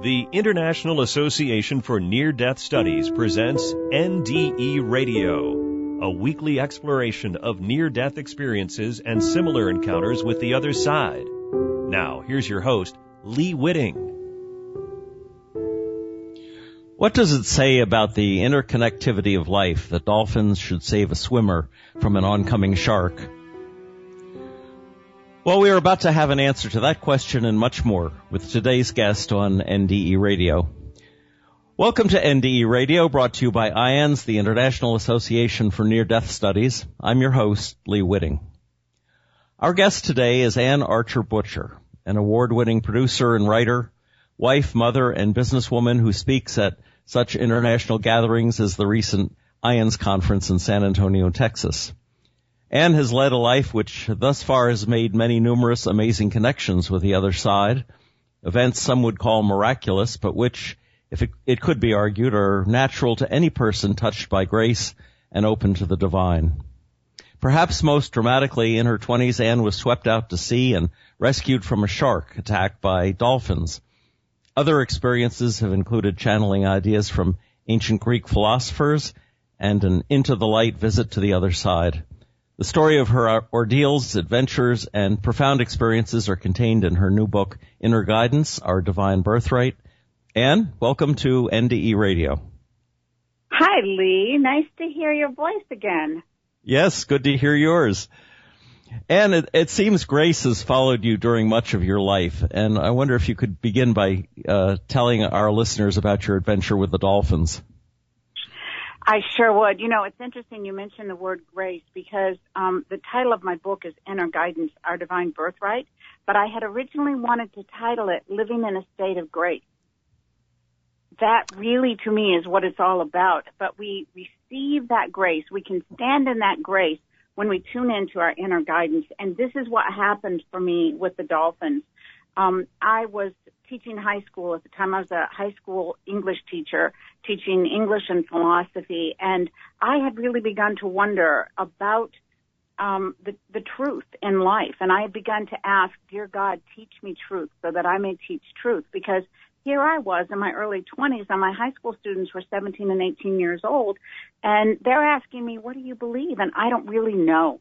The International Association for Near-Death Studies presents NDE Radio, a weekly exploration of near-death experiences and similar encounters with the other side. Now, here's your host, Lee Whitting. What does it say about the interconnectivity of life that dolphins should save a swimmer from an oncoming shark? Well, we are about to have an answer to that question and much more with today's guest on NDE Radio. Welcome to NDE Radio, brought to you by IANS, the International Association for Near-Death Studies. I'm your host, Lee Whitting. Our guest today is Ann Archer Butcher, an award-winning producer and writer, wife, mother, and businesswoman who speaks at such international gatherings as the recent IANS conference in San Antonio, Texas. Ann has led a life which thus far has made many numerous amazing connections with the other side, events some would call miraculous, but which, if it could be argued, are natural to any person touched by grace and open to the divine. Perhaps most dramatically, in her 20s, Ann was swept out to sea and rescued from a shark attacked by dolphins. Other experiences have included channeling ideas from ancient Greek philosophers and an into-the-light visit to the other side. The story of her ordeals, adventures, and profound experiences are contained in her new book, Inner Guidance, Our Divine Birthright. Ann, welcome to NDE Radio. Hi, Lee. Nice to hear your voice again. Yes, good to hear yours. Ann, it seems grace has followed you during much of your life, and I wonder if you could begin by telling our listeners about your adventure with the dolphins. I sure would. You know, it's interesting you mentioned the word grace because the title of my book is Inner Guidance, Our Divine Birthright, but I had originally wanted to title it Living in a State of Grace. That really, to me, is what it's all about. But we receive that grace. We can stand in that grace when we tune into our inner guidance. And this is what happened for me with the dolphins. I was teaching high school at the time. I was a high school English teacher teaching English and philosophy, and I had really begun to wonder about the truth in life. And I had begun to ask, dear God, teach me truth so that I may teach truth, because here I was in my early 20s, and my high school students were 17 and 18 years old, and they're asking me, what do you believe? And I don't really know.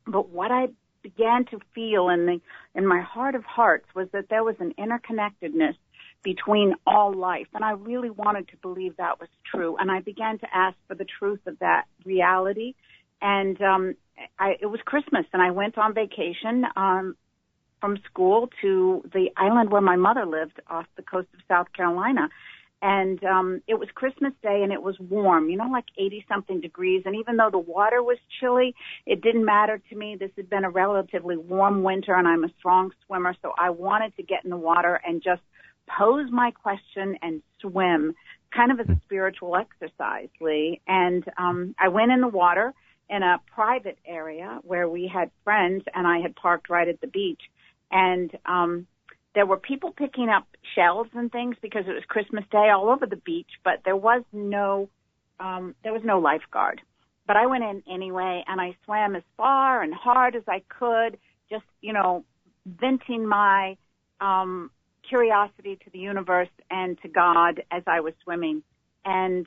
But what I began to feel in my heart of hearts was that there was an interconnectedness between all life, and I really wanted to believe that was true. And I began to ask for the truth of that reality. And it was Christmas, and I went on vacation from school to the island where my mother lived off the coast of South Carolina. And it was Christmas Day, and it was warm, like 80-something degrees. And even though the water was chilly, it didn't matter to me. This had been a relatively warm winter, and I'm a strong swimmer, so I wanted to get in the water and just pose my question and swim, kind of as a spiritual exercise, Lee. And I went in the water in a private area where we had friends, and I had parked right at the beach. And there were people picking up shells and things because it was Christmas Day all over the beach, but there was no lifeguard. But I went in anyway, and I swam as far and hard as I could, just, venting my curiosity to the universe and to God as I was swimming. And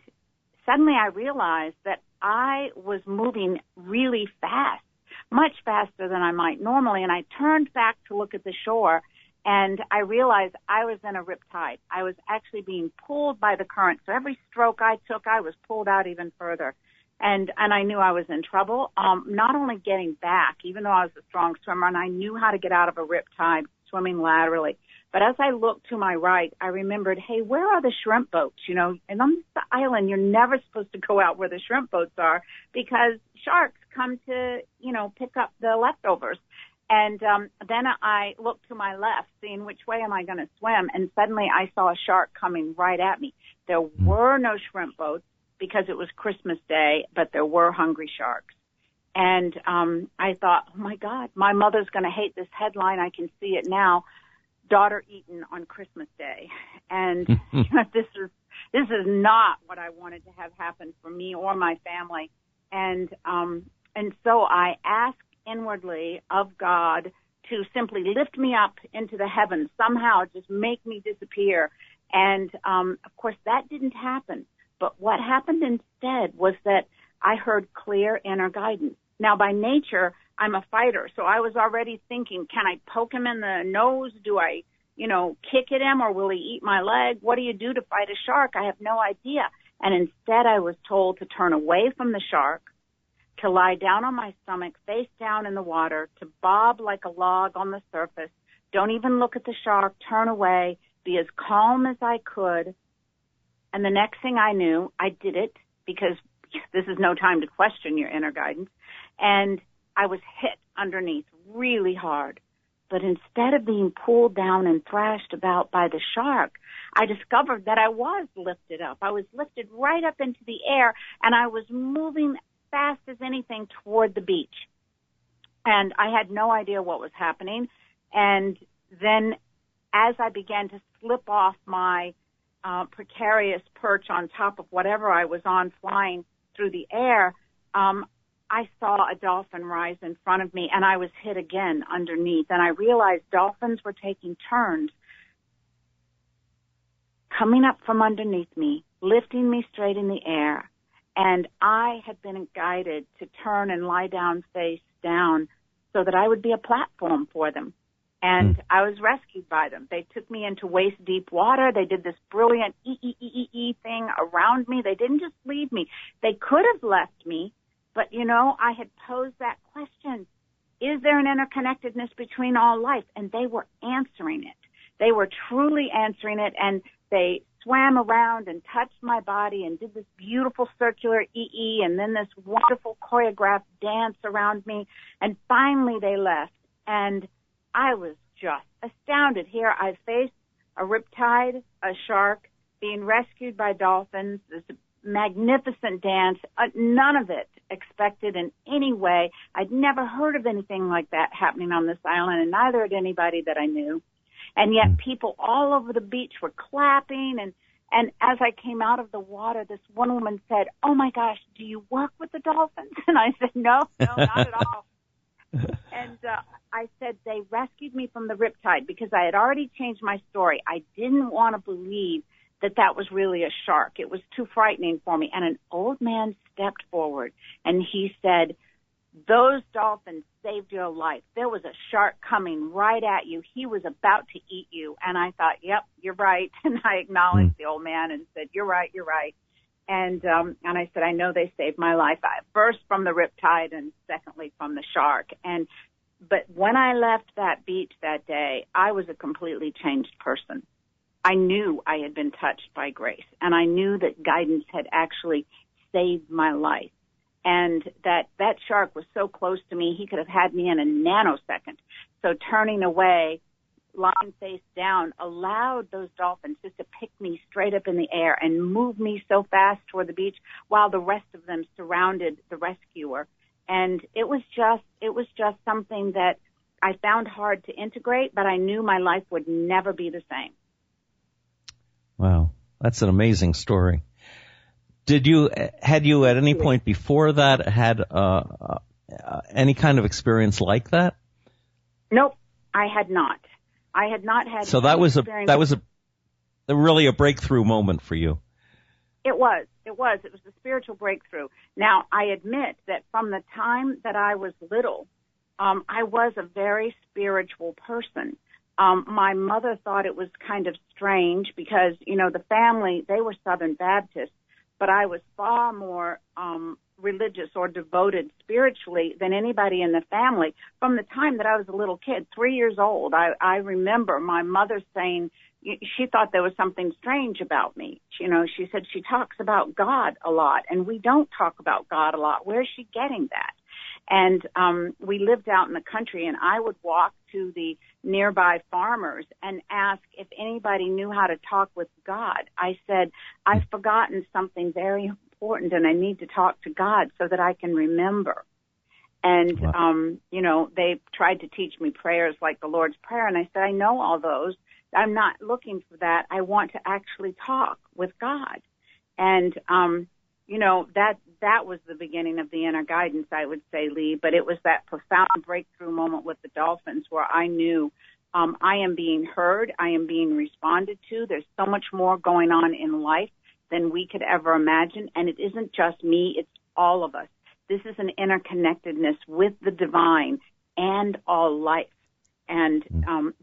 suddenly I realized that I was moving really fast, much faster than I might normally, and I turned back to look at the shore. And I realized I was in a riptide. I was actually being pulled by the current. So every stroke I took, I was pulled out even further. And I knew I was in trouble, not only getting back, even though I was a strong swimmer, and I knew how to get out of a riptide swimming laterally. But as I looked to my right, I remembered, hey, where are the shrimp boats? And on this island, you're never supposed to go out where the shrimp boats are because sharks come to, pick up the leftovers. And then I looked to my left, seeing which way am I going to swim, and suddenly I saw a shark coming right at me. There were no shrimp boats because it was Christmas Day, but there were hungry sharks. And I thought, oh, my God, my mother's going to hate this headline. I can see it now, daughter eaten on Christmas Day. And this is not what I wanted to have happen for me or my family. And so I asked inwardly of God to simply lift me up into the heavens, somehow just make me disappear. And, of course, that didn't happen. But what happened instead was that I heard clear inner guidance. Now, by nature, I'm a fighter, so I was already thinking, can I poke him in the nose? Do I, kick at him, or will he eat my leg? What do you do to fight a shark? I have no idea. And instead, I was told to turn away from the shark, to lie down on my stomach, face down in the water, to bob like a log on the surface. Don't even look at the shark, turn away, be as calm as I could. And the next thing I knew, I did it, because this is no time to question your inner guidance. And I was hit underneath really hard. But instead of being pulled down and thrashed about by the shark, I discovered that I was lifted up. I was lifted right up into the air, and I was moving fast as anything toward the beach. And I had no idea what was happening. And then as I began to slip off my precarious perch on top of whatever I was on flying through the air, I saw a dolphin rise in front of me, and I was hit again underneath. And I realized dolphins were taking turns coming up from underneath me, lifting me straight in the air. And I had been guided to turn and lie down face down so that I would be a platform for them. And I was rescued by them. They took me into waist-deep water. They did this brilliant thing around me. They didn't just leave me. They could have left me, but, I had posed that question, is there an interconnectedness between all life? And they were answering it. They were truly answering it, and they swam around and touched my body and did this beautiful circular and then this wonderful choreographed dance around me. And finally they left, and I was just astounded. Here I faced a riptide, a shark, being rescued by dolphins, this magnificent dance, none of it expected in any way. I'd never heard of anything like that happening on this island, and neither had anybody that I knew. And yet people all over the beach were clapping, and as I came out of the water, this one woman said, "Oh my gosh, do you work with the dolphins?" And I said, no, not at all. And I said, they rescued me from the riptide because I had already changed my story. I didn't want to believe that was really a shark. It was too frightening for me. And an old man stepped forward and he said, those dolphins saved your life. There was a shark coming right at you. He was about to eat you. And I thought, yep, you're right. And I acknowledged the old man and said, you're right. And I said, I know they saved my life. First from the riptide and secondly from the shark. But when I left that beach that day, I was a completely changed person. I knew I had been touched by grace, and I knew that guidance had actually saved my life. And that shark was so close to me, he could have had me in a nanosecond. So turning away, lying face down, allowed those dolphins just to pick me straight up in the air and move me so fast toward the beach while the rest of them surrounded the rescuer. And it was just something that I found hard to integrate, but I knew my life would never be the same. Wow, that's an amazing story. Had you at any point before that had any kind of experience like that? Nope, I had not. I had not had. So that was really a breakthrough moment for you. It was a spiritual breakthrough. Now, I admit that from the time that I was little, I was a very spiritual person. My mother thought it was kind of strange because, the family, they were Southern Baptists, but I was far more religious or devoted spiritually than anybody in the family. From the time that I was a little kid, 3 years old, I remember my mother saying she thought there was something strange about me. She said she talks about God a lot, and we don't talk about God a lot. Where is she getting that? And we lived out in the country, and I would walk to the nearby farmers and ask if anybody knew how to talk with God. I said, I've forgotten something very important, and I need to talk to God so that I can remember. And, wow. They tried to teach me prayers like the Lord's Prayer, and I said, I know all those. I'm not looking for that. I want to actually talk with God. And, that was the beginning of the inner guidance, I would say, Lee, but it was that profound breakthrough moment with the dolphins where I knew I am being heard. I am being responded to. There's so much more going on in life than we could ever imagine. And it isn't just me. It's all of us. This is an interconnectedness with the divine and all life. And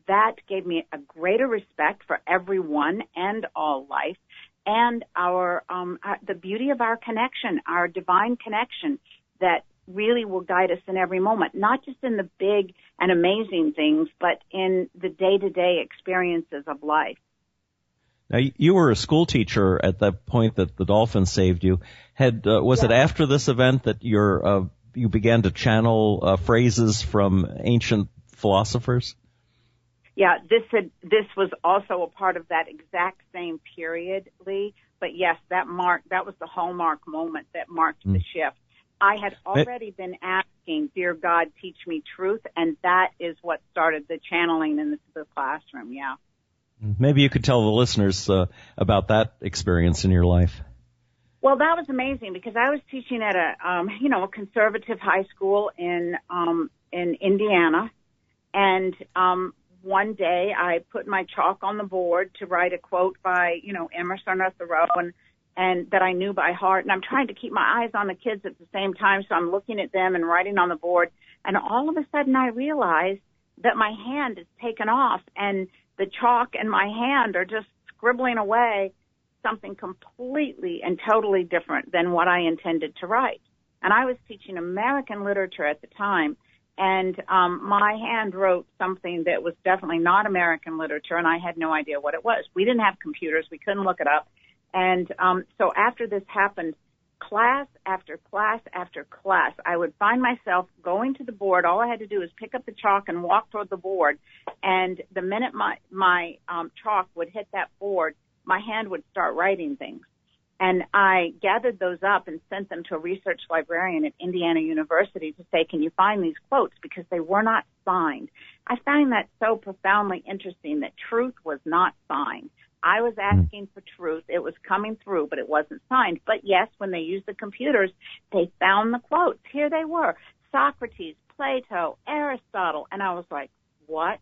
that gave me a greater respect for everyone and all life, and the beauty of our connection, our divine connection that really will guide us in every moment, not just in the big and amazing things, but in the day-to-day experiences of life. Now, you were a school teacher at the point that the dolphins saved you. Was it after this event that you began to channel phrases from ancient philosophers? Yeah, this was also a part of that exact same period, Lee. But yes, that was the hallmark moment that marked the shift. I had already been asking, "Dear God, teach me truth," and that is what started the channeling in the classroom. Yeah. Maybe you could tell the listeners about that experience in your life. Well, that was amazing because I was teaching at a conservative high school in Indiana, and one day I put my chalk on the board to write a quote by Emerson or Thoreau, and that I knew by heart. And I'm trying to keep my eyes on the kids at the same time, so I'm looking at them and writing on the board. And all of a sudden I realized that my hand is taken off, and the chalk and my hand are just scribbling away something completely and totally different than what I intended to write. And I was teaching American literature at the time, and my hand wrote something that was definitely not American literature, and I had no idea what it was. We didn't have computers. We couldn't look it up. And so after this happened, class after class after class, I would find myself going to the board. All I had to do was pick up the chalk and walk toward the board. And the minute my chalk would hit that board, my hand would start writing things. And I gathered those up and sent them to a research librarian at Indiana University to say, "Can you find these quotes?" Because they were not signed. I find that so profoundly interesting that truth was not signed. I was asking for truth. It was coming through, but it wasn't signed. But yes, when they used the computers, they found the quotes. Here they were: Socrates, Plato, Aristotle. And I was like, what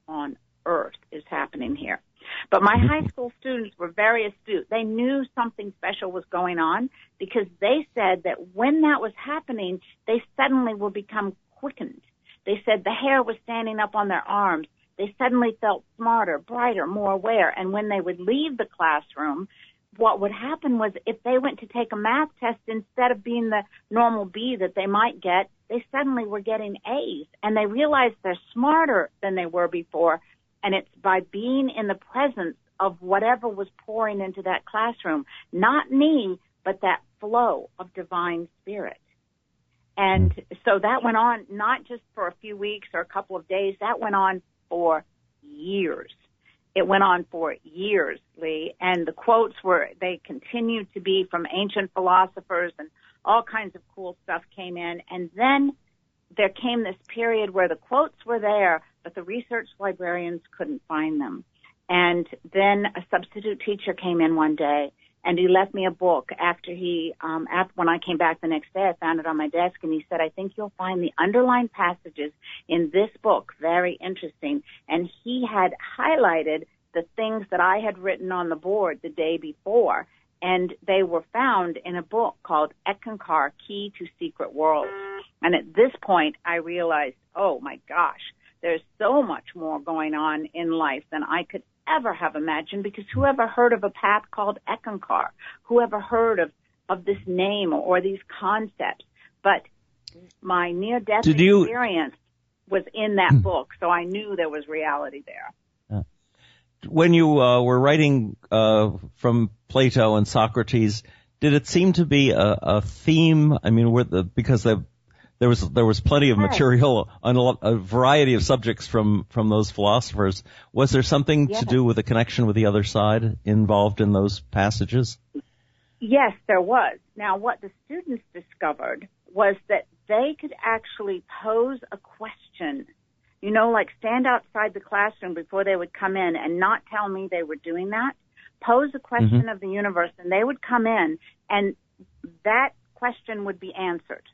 on earth is happening here? But my high school students were very astute. They knew something special was going on because they said that when that was happening, they suddenly will become quickened. They said the hair was standing up on their arms. They suddenly felt smarter, brighter, more aware. And when they would leave the classroom, what would happen was if they went to take a math test, instead of being the normal B that they might get, they suddenly were getting A's. And they realized they're smarter than they were before. And it's by being in the presence of whatever was pouring into that classroom, not me, but that flow of divine spirit. And so that went on not just for a few weeks or a couple of days. That went on for years. It went on for years, Lee, and the quotes they continued to be from ancient philosophers, and all kinds of cool stuff came in. And then there came this period where the quotes were there, but the research librarians couldn't find them. And then a substitute teacher came in one day, and he left me a book after when I came back the next day, I found it on my desk, and he said, "I think you'll find the underlined passages in this book very interesting." And he had highlighted the things that I had written on the board the day before, and they were found in a book called Ekankar, Key to Secret Worlds. And at this point, I realized, oh my gosh, there's so much more going on in life than I could ever have imagined, because whoever heard of a path called Ekankar? Whoever heard of this name or these concepts? But my near-death experience was in that book, so I knew there was reality there. When you were writing from Plato and Socrates, did it seem to be a theme? I mean, because there was plenty of material on a variety of subjects from those philosophers. Was there something to do with the connection with the other side involved in those passages? Yes, there was. Now, what the students discovered was that they could actually pose a question, like stand outside the classroom before they would come in and not tell me they were doing that, pose a question of the universe, and they would come in, and that question would be answered.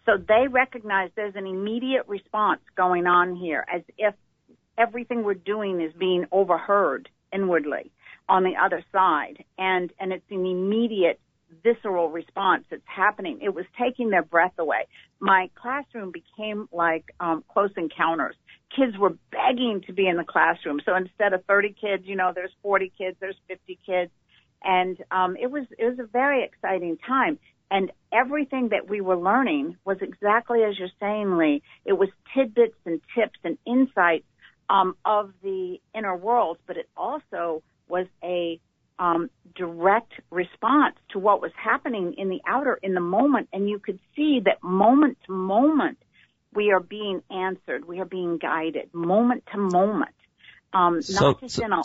So they recognize there's an immediate response going on here, as if everything we're doing is being overheard inwardly on the other side. And it's an immediate visceral response that's happening. It was taking their breath away. My classroom became like Close Encounters. Kids were begging to be in the classroom. So instead of 30 kids, there's 40 kids, there's 50 kids. And it was a very exciting time. And everything that we were learning was exactly as you're saying, Lee. It was tidbits and tips and insights of the inner world, but it also was a direct response to what was happening in the outer, in the moment. And you could see that moment to moment, we are being answered. We are being guided moment to moment. Not just in a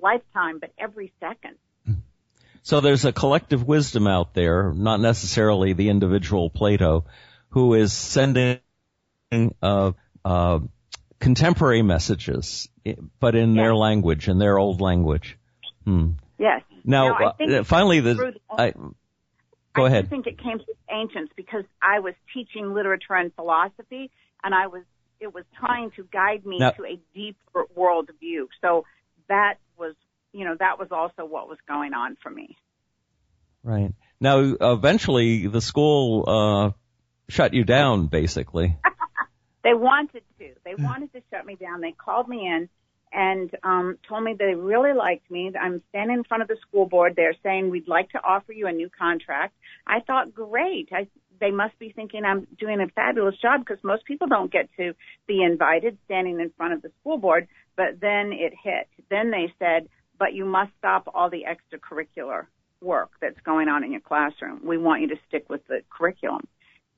lifetime, but every second. So there's a collective wisdom out there, not necessarily the individual Plato, who is sending contemporary messages, but in their language, in their old language. Yes. Now finally, go ahead. I think it came through ancients because I was teaching literature and philosophy, and it was trying to guide me to a deeper world view. So that was also what was going on for me. Right. Now, eventually, the school shut you down, basically. They wanted to. They wanted to shut me down. They called me in and told me they really liked me. I'm standing in front of the school board. They're saying, we'd like to offer you a new contract. I thought, great. They must be thinking I'm doing a fabulous job because most people don't get to be invited standing in front of the school board. But then it hit. Then they said, but you must stop all the extracurricular work that's going on in your classroom. We want you to stick with the curriculum.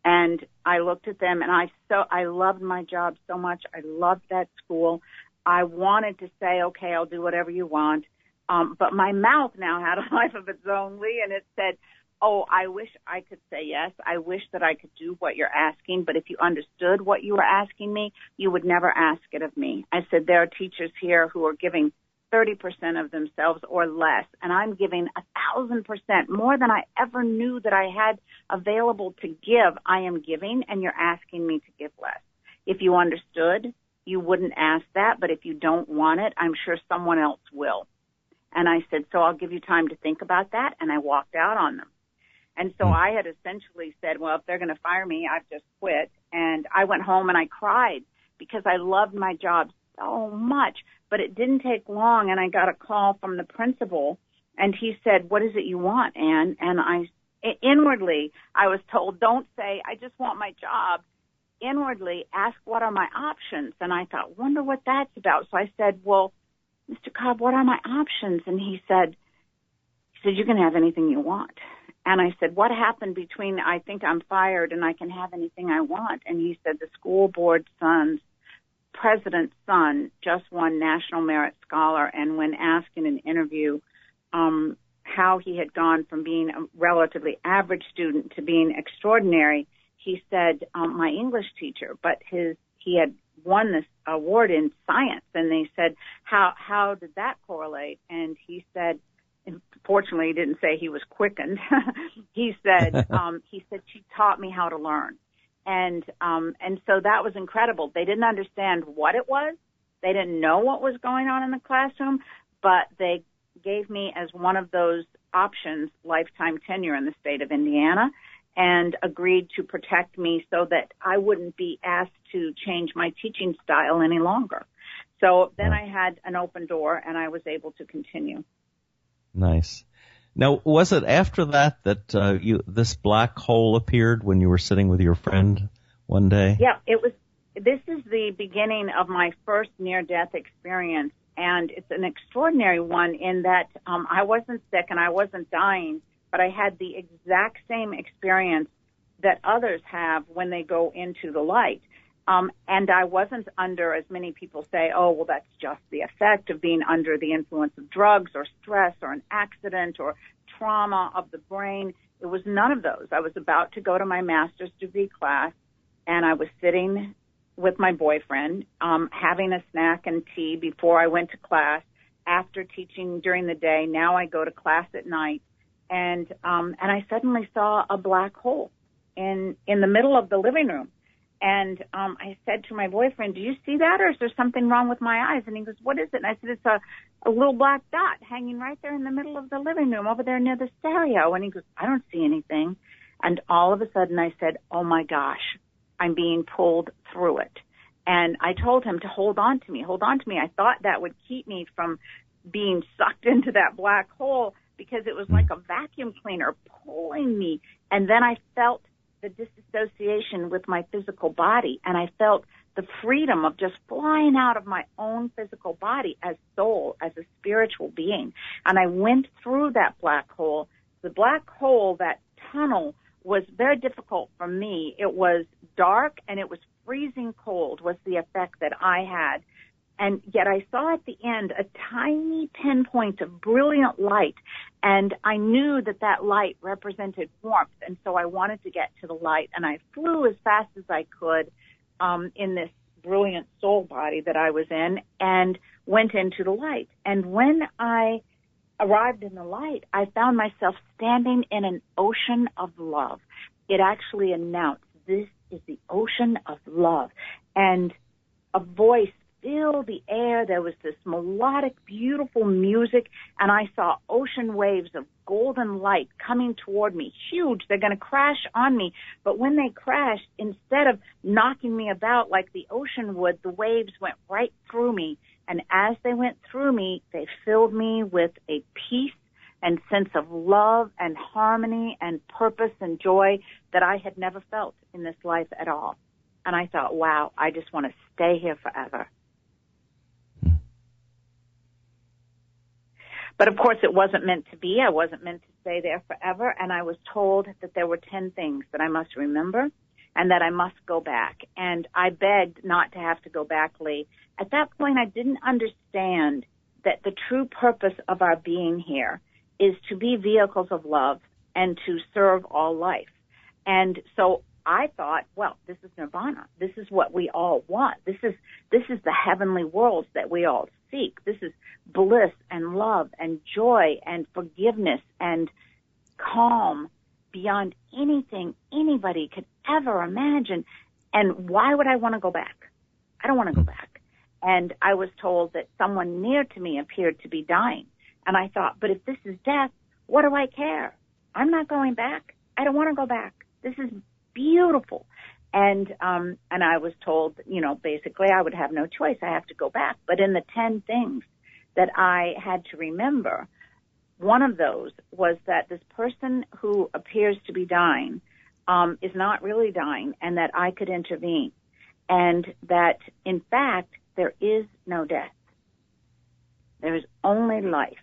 And I looked at them, and I loved my job so much. I loved that school. I wanted to say, okay, I'll do whatever you want. But my mouth now had a life of its own, Lee, and it said, oh, I wish I could say yes. I wish that I could do what you're asking. But if you understood what you were asking me, you would never ask it of me. I said, there are teachers here who are giving 30% of themselves or less, and I'm giving 1,000% more than I ever knew that I had available to give. I am giving, and you're asking me to give less. If you understood, you wouldn't ask that, but if you don't want it, I'm sure someone else will. And I said, so I'll give you time to think about that, and I walked out on them. And so I had essentially said, well, if they're going to fire me, I've just quit. And I went home and I cried because I loved my job so much. But it didn't take long, and I got a call from the principal, and he said, what is it you want, Anne? And inwardly, I was told, don't say, I just want my job. Inwardly, ask, what are my options? And I thought, wonder what that's about. So I said, well, Mr. Cobb, what are my options? And he said, you can have anything you want. And I said, what happened between I think I'm fired and I can have anything I want? And he said, the school board president's son just won National Merit Scholar, and when asked in an interview how he had gone from being a relatively average student to being extraordinary, he said, my English teacher, but he had won this award in science, and they said, how did that correlate? And he said, fortunately, he didn't say he was quickened. he said she taught me how to learn. And so that was incredible. They didn't understand what it was. They didn't know what was going on in the classroom, but they gave me as one of those options lifetime tenure in the state of Indiana and agreed to protect me so that I wouldn't be asked to change my teaching style any longer. So then I had an open door and I was able to continue. Nice. Now, was it after that this black hole appeared when you were sitting with your friend one day? Yeah, it was. This is the beginning of my first near-death experience, and it's an extraordinary one in that I wasn't sick and I wasn't dying, but I had the exact same experience that others have when they go into the light. And I wasn't under, as many people say, oh, well, that's just the effect of being under the influence of drugs or stress or an accident or trauma of the brain. It was none of those. I was about to go to my master's degree class, and I was sitting with my boyfriend, having a snack and tea before I went to class, after teaching during the day. Now I go to class at night, and I suddenly saw a black hole in the middle of the living room. And I said to my boyfriend, do you see that, or is there something wrong with my eyes? And he goes, what is it? And I said, it's a little black dot hanging right there in the middle of the living room over there near the stereo. And he goes, I don't see anything. And all of a sudden I said, oh, my gosh, I'm being pulled through it. And I told him to hold on to me. I thought that would keep me from being sucked into that black hole, because it was like a vacuum cleaner pulling me. And then I felt the disassociation with my physical body, and I felt the freedom of just flying out of my own physical body as soul, as a spiritual being. And I went through that black hole. The black hole, that tunnel, was very difficult for me. It was dark and it was freezing cold was the effect that I had. And yet I saw at the end a tiny pinpoint of brilliant light, and I knew that that light represented warmth, and so I wanted to get to the light, and I flew as fast as I could in this brilliant soul body that I was in, and went into the light. And when I arrived in the light, I found myself standing in an ocean of love. It actually announced, this is the ocean of love. And a voice filled the air. There was this melodic, beautiful music, and I saw ocean waves of golden light coming toward me, huge. They're going to crash on me. But when they crashed, instead of knocking me about like the ocean would, the waves went right through me. And as they went through me, they filled me with a peace and sense of love and harmony and purpose and joy that I had never felt in this life at all. And I thought, wow, I just want to stay here forever. But, of course, it wasn't meant to be. I wasn't meant to stay there forever. And I was told that there were 10 things that I must remember and that I must go back. And I begged not to have to go back, Lee. At that point, I didn't understand that the true purpose of our being here is to be vehicles of love and to serve all life. And so I thought, well, this is nirvana. This is what we all want. This is the heavenly worlds that we all seek. This is bliss and love and joy and forgiveness and calm beyond anything anybody could ever imagine. And why would I want to go back? I don't want to go back. And I was told that someone near to me appeared to be dying. And I thought, but if this is death, what do I care? I'm not going back. I don't want to go back. This is beautiful. And I was told, basically I would have no choice. I have to go back. But in the 10 things that I had to remember, one of those was that this person who appears to be dying is not really dying, and that I could intervene, and that, in fact, there is no death. There is only life,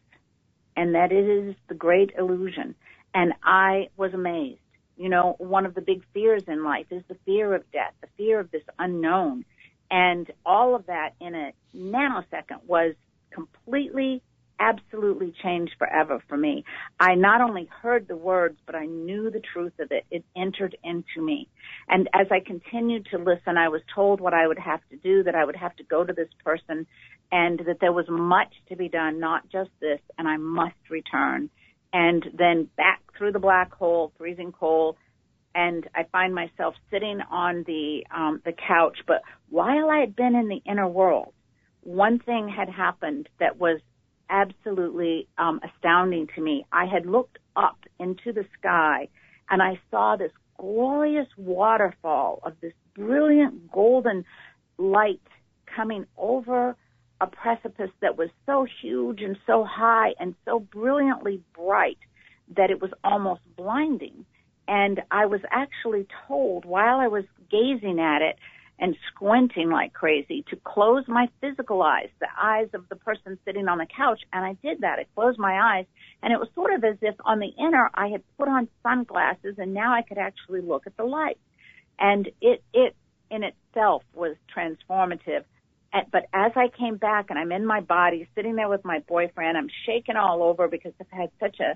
and that it is the great illusion. And I was amazed. One of the big fears in life is the fear of death, the fear of this unknown. And all of that in a nanosecond was completely, absolutely changed forever for me. I not only heard the words, but I knew the truth of it. It entered into me. And as I continued to listen, I was told what I would have to do, that I would have to go to this person, and that there was much to be done, not just this, and I must return. And then back through the black hole, freezing cold, and I find myself sitting on the couch. But while I had been in the inner world, one thing had happened that was absolutely astounding to me. I had looked up into the sky, and I saw this glorious waterfall of this brilliant golden light coming over a precipice that was so huge and so high and so brilliantly bright that it was almost blinding. And I was actually told, while I was gazing at it and squinting like crazy, to close my physical eyes, the eyes of the person sitting on the couch. And I did that. I closed my eyes, and it was sort of as if on the inner I had put on sunglasses, and now I could actually look at the light. And it in itself was transformative. But as I came back, and I'm in my body, sitting there with my boyfriend, I'm shaking all over because I've had such an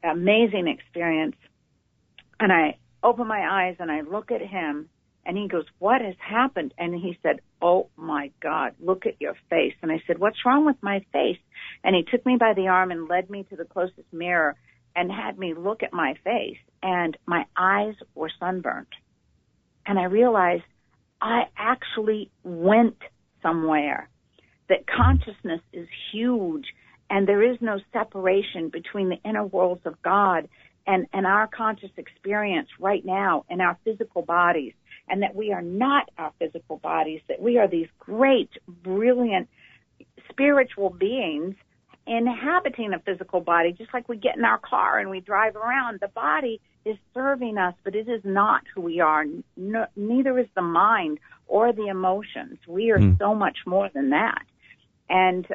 amazing experience. And I open my eyes, and I look at him, and he goes, what has happened? And he said, oh, my God, look at your face. And I said, what's wrong with my face? And he took me by the arm and led me to the closest mirror and had me look at my face. And my eyes were sunburnt. and I realized I actually went somewhere, that consciousness is huge, and there is no separation between the inner worlds of God and our conscious experience right now in our physical bodies, and that we are not our physical bodies, that we are these great, brilliant, spiritual beings inhabiting a physical body, just like we get in our car and we drive around. The body is serving us, but it is not who we are. No, neither is the mind or the emotions. We are so much more than that. And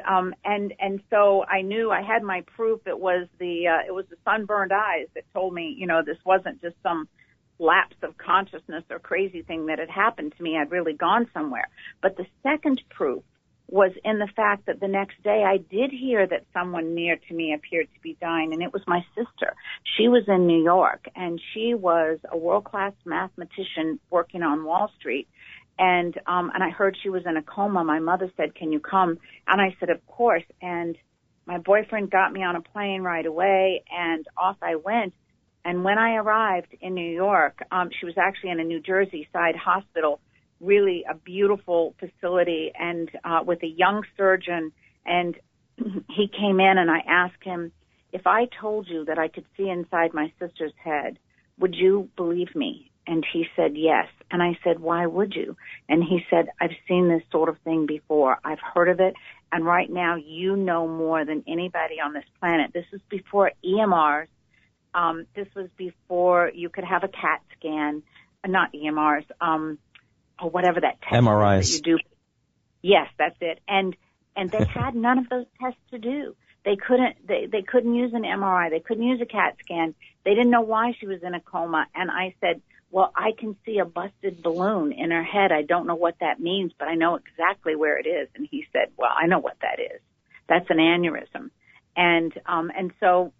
so I knew I had my proof. It was the sunburned eyes that told me, this wasn't just some lapse of consciousness or crazy thing that had happened to me. I'd really gone somewhere. But the second proof was in the fact that the next day I did hear that someone near to me appeared to be dying, and it was my sister. She was in New York, and she was a world-class mathematician working on Wall Street. And I heard she was in a coma. My mother said, "Can you come?" And I said, "Of course." And my boyfriend got me on a plane right away, and off I went. And when I arrived in New York, she was actually in a New Jersey side hospital, really a beautiful facility, and with a young surgeon. And he came in, and I asked him, "If I told you that I could see inside my sister's head, would you believe me?" And he said, "Yes." And I said, "Why would you?" And he said, "I've seen this sort of thing before. I've heard of it. And right now you know more than anybody on this planet." This was before EMRs. This was before you could have a CAT scan, not EMRs, or whatever that test MRIs. is that you do. Yes, that's it. And they had none of those tests to do. They couldn't use an MRI. They couldn't use a CAT scan. They didn't know why she was in a coma. And I said, "Well, I can see a busted balloon in her head. I don't know what that means, but I know exactly where it is." And he said, "Well, I know what that is. That's an aneurysm." And so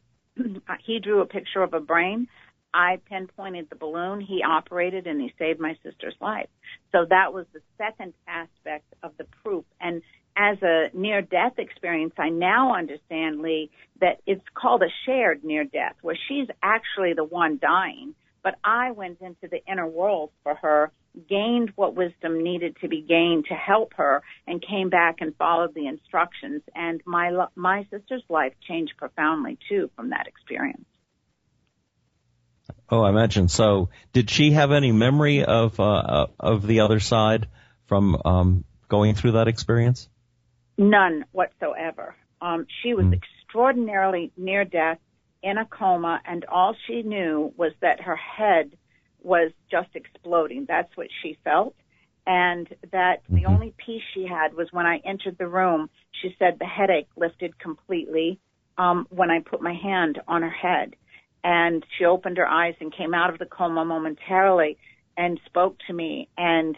he drew a picture of a brain. I pinpointed the balloon. He operated, and he saved my sister's life. So that was the second aspect of the proof. And as a near-death experience, I now understand, Lee, that it's called a shared near-death, where she's actually the one dying. But I went into the inner world for her, gained what wisdom needed to be gained to help her, and came back and followed the instructions. And my sister's life changed profoundly, too, from that experience. Oh, I imagine. So did she have any memory of the other side from going through that experience? None whatsoever. She was extraordinarily near death, in a coma, and all she knew was that her head was just exploding. That's what she felt. And that the only peace she had was when I entered the room. She said the headache lifted completely when I put my hand on her head. And she opened her eyes and came out of the coma momentarily and spoke to me. And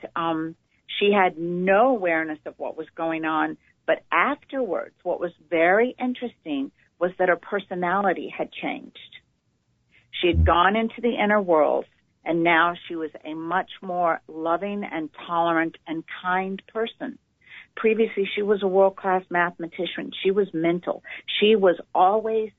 she had no awareness of what was going on. But afterwards, what was very interesting was that her personality had changed. She had gone into the inner world, and now she was a much more loving and tolerant and kind person. Previously, she was a world-class mathematician. She was mental. She was always,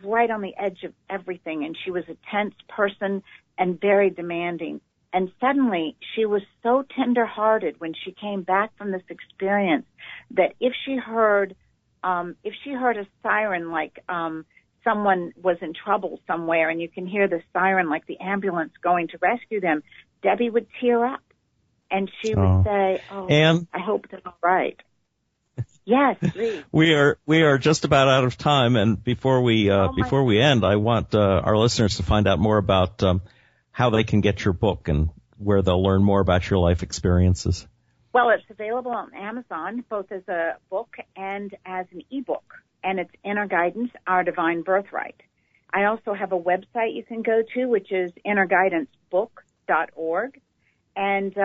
right on the edge of everything, and she was a tense person and very demanding. And suddenly, she was so tender-hearted when she came back from this experience that if she heard a siren, like someone was in trouble somewhere, and you can hear the siren like the ambulance going to rescue them, Debbie would tear up, and she would say, Anne? I hope they're all right. Yes, please. We are just about out of time, and before we end, I want our listeners to find out more about how they can get your book and where they'll learn more about your life experiences. Well, it's available on Amazon, both as a book and as an ebook, and it's Inner Guidance, Our Divine Birthright. I also have a website you can go to, which is innerguidancebook.org, and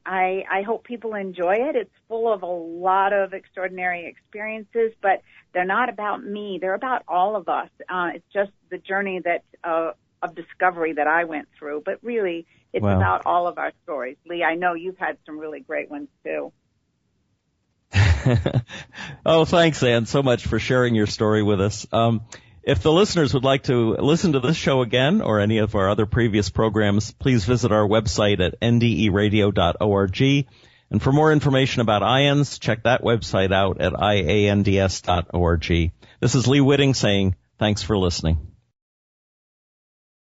I hope people enjoy it. It's full of a lot of extraordinary experiences, but they're not about me. They're about all of us. It's just the journey that of discovery that I went through, but really it's about all of our stories. Lee, I know you've had some really great ones too. Oh, thanks, Anne, so much for sharing your story with us. If the listeners would like to listen to this show again or any of our other previous programs, please visit our website at nderadio.org. And for more information about IANDS, check that website out at iands.org. This is Lee Whitting saying thanks for listening.